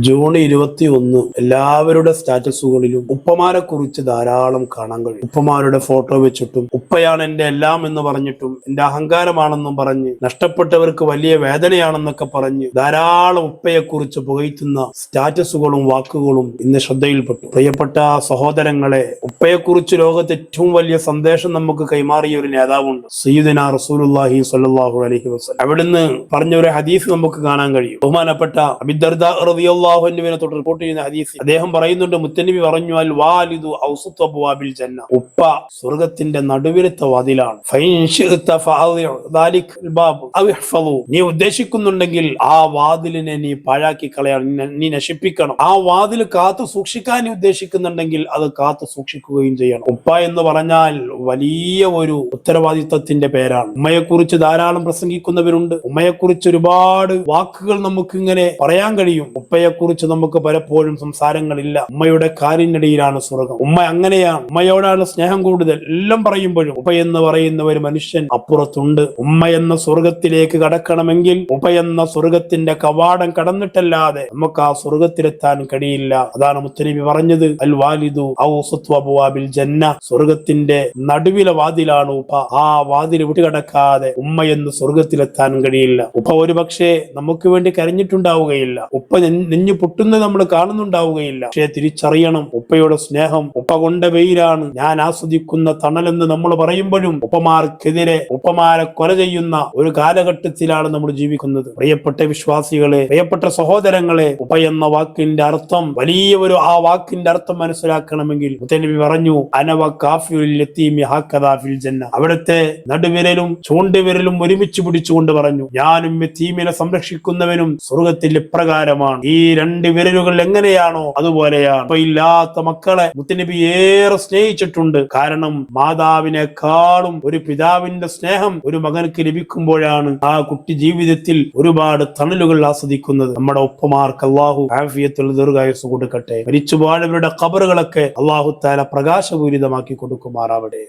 June 21 എല്ലാവരുടെ സ്റ്റാറ്റസുകളിലും ഉപ്പമാരെ കുറിച്ച് ധാരാളം കാണാൻ കഴിയും. ഉപ്പമാരുടെ ഫോട്ടോ വെച്ചിട്ടും ഉപ്പയാണ് എന്റെ എല്ലാം എന്ന് പറഞ്ഞിട്ടും എന്റെ അഹങ്കാരമാണെന്നും പറഞ്ഞ് നഷ്ടപ്പെട്ടവർക്ക് വലിയ വേദനയാണെന്നൊക്കെ പറഞ്ഞ് ധാരാളം ഉപ്പയെ കുറിച്ച് പുകഴ്ത്തുന്ന സ്റ്റാറ്റസുകളും വാക്കുകളും ഇന്ന് ശ്രദ്ധയിൽപ്പെട്ടു. പ്രിയപ്പെട്ട സഹോദരങ്ങളെ, ഉപ്പയെക്കുറിച്ച് ലോകത്ത് ഏറ്റവും വലിയ സന്ദേശം നമുക്ക് കൈമാറിയ ഒരു നേതാവുണ്ട്, സയ്യിദുനാ റസൂലുള്ളാഹി സ്വല്ലല്ലാഹു അലൈഹി വസല്ലം. അവിടുന്ന് പറഞ്ഞ ഒരു ഹദീസ് നമുക്ക് കാണാൻ കഴിയും. ബഹുമാനപ്പെട്ട അബൂ ദർദാ റളിയല്ലാഹു അൻഹുവിനെ തൊട്ട് റിപ്പോർട്ട് ചെയ്യുന്ന ഹദീസ് അദ്ദേഹം പറയുന്നുണ്ട്, മുത്തനബി പറഞ്ഞു, അൽ വാലിദു ഔസതു അബ്വാബിൽ ജന്ന, ഉപ്പ സ്വർഗ്ഗത്തിന്റെ നടുവിലത്തെ വാതിലാണ്. ഫൈൻ ശിഅത ഫഅദി ദാലിക അൽ ബാബ് ഔ ഇഹ്ഫളു, നീ ഉദ്ദേശിക്കുന്നുണ്ടെങ്കിൽ ആ വാതിലിനെ നീ പാഴാക്കി കളയാൻ, നീ നശിപ്പിക്കണം. ആ വാതിൽ കാത്തു സൂക്ഷിക്കാൻ നീ ഉദ്ദേശിക്കുന്നുണ്ടെങ്കിൽ അത് കാത്തു സൂക്ഷിക്കുകയും ചെയ്യണം. ഉപ്പ എന്ന് പറഞ്ഞാൽ വലിയ ഒരു ഉത്തരവാദിത്വത്തിന്റെ പേരാണ്. ഉമ്മയെക്കുറിച്ച് ധാരാളം പ്രസംഗിക്കുന്നവരുണ്ട്. ഉമ്മയെക്കുറിച്ച് ഒരുപാട് വാക്കുകൾ നമുക്ക് ഇങ്ങനെ പറയാൻ കഴിയും. ഉപ്പയെക്കുറിച്ച് നമുക്ക് പലപ്പോഴും സംസാരങ്ങളില്ല. ഉമ്മയുടെ കാലിനടിയിലാണ് സ്വർഗം. ഉമ്മ അങ്ങനെയാണ്, ഉമ്മയോടാണ് സ്നേഹം കൂടുതൽ. എല്ലാം പറയുമ്പോഴും ഉപ്പ എന്ന് പറയുന്ന ഒരു മനുഷ്യൻ അപ്പുറത്തുണ്ട്. ഉമ്മ എന്ന സ്വർഗത്തിലേക്ക് കടക്കണമെങ്കിൽ ഉപ്പ എന്ന സ്വർഗത്തിന്റെ കവാടം കടന്നിട്ടല്ലാതെ നമുക്ക് ആ സ്വർഗത്തിലെത്താൻ കഴിയില്ല. അതാണ് മുത്തനബി പറഞ്ഞത്, അൽ വാലിദു ഔസതു അബ്വാബിൽ ജന്ന, സ്വർഗത്തിന്റെ നടുവിലെ വാതിലാണ് ഉപ്പ. ആ വാതിൽ വിട്ടുകടക്കാതെ ഉമ്മ എന്ന് സ്വർഗത്തിലെത്താൻ കഴിയില്ല. ഉപ്പ ഒരു പക്ഷേ നമുക്ക് വേണ്ടി കരഞ്ഞിട്ടുണ്ടാവുകയില്ല, ഉപ്പ നെഞ്ഞു പൊട്ടുന്നത് നമ്മൾ കാണുന്നുണ്ടാവുകയില്ല. പക്ഷേ തിരിച്ചറിയണം, ഉപ്പയുടെ സ്നേഹം ഉപ്പ കൊണ്ട വെയിലാണ്, ഞാൻ ആസ്വദിക്കുന്ന തണലെന്ന് നമ്മൾ പറയുമ്പോഴും ഉപ്പമാർക്കെതിരെ ഉപ്പമാരെ കൊല ചെയ്യുന്ന ഒരു കാലഘട്ടത്തിലാണ് നമ്മൾ ജീവിക്കുന്നത്. പ്രിയപ്പെട്ട വിശ്വാസികളെ, പ്രിയപ്പെട്ട സഹോദരങ്ങളെ, ഉപ്പ എന്ന വാക്കിന്റെ അർത്ഥം വലിയ ഒരു ആ വാക്കിന്റെ അർത്ഥം മനസ്സിലാക്കണമെങ്കിൽ മുത്തനബി പറഞ്ഞു, അനവ കാഫിഉൽ യതീമി ഹക്കദാ ഫിൽ ജന്ന, അവിടുത്തെ നടുവിരലും ചൂണ്ടുവിരലും ഒരുമിച്ച് പിടിച്ചുകൊണ്ട് പറഞ്ഞു, ഞാനും യതീമിനെ സംരക്ഷിക്കുന്നവനും സ്വർഗത്തിൽ ഇപ്രകാരമാണ്. ഈ രണ്ട് വിരലുകൾ എങ്ങനെയാണോ അതുപോലെയാണ്. ഉപ്പ ഇല്ലാത്ത മക്കളെ മുത്തനബി ഏറെ സ്നേഹിച്ചിട്ടുണ്ട്. കാരണം മാതാവിനെക്കാളും ഒരു പിതാവിന്റെ സ്നേഹം ഒരു മകനക്ക് ലഭിക്കുമ്പോഴാണ് ആ കുട്ടി ജീവിതത്തിൽ ഒരുപാട് തണലുകൾ ആസ്വദിക്കുന്നത്. നമ്മുടെ ഉപ്പമാർക്ക് അല്ലാഹു ആഫിയത്തുൽ ദീർഘായുസ്സ് കൊടുക്കട്ടെ. മരിച്ചുപോയവരുടെ ഖബറുകളൊക്കെ അല്ലാഹു തആല പ്രകാശപൂരിതമാക്കി കൊടുക്കുമാറാവട്ടെ.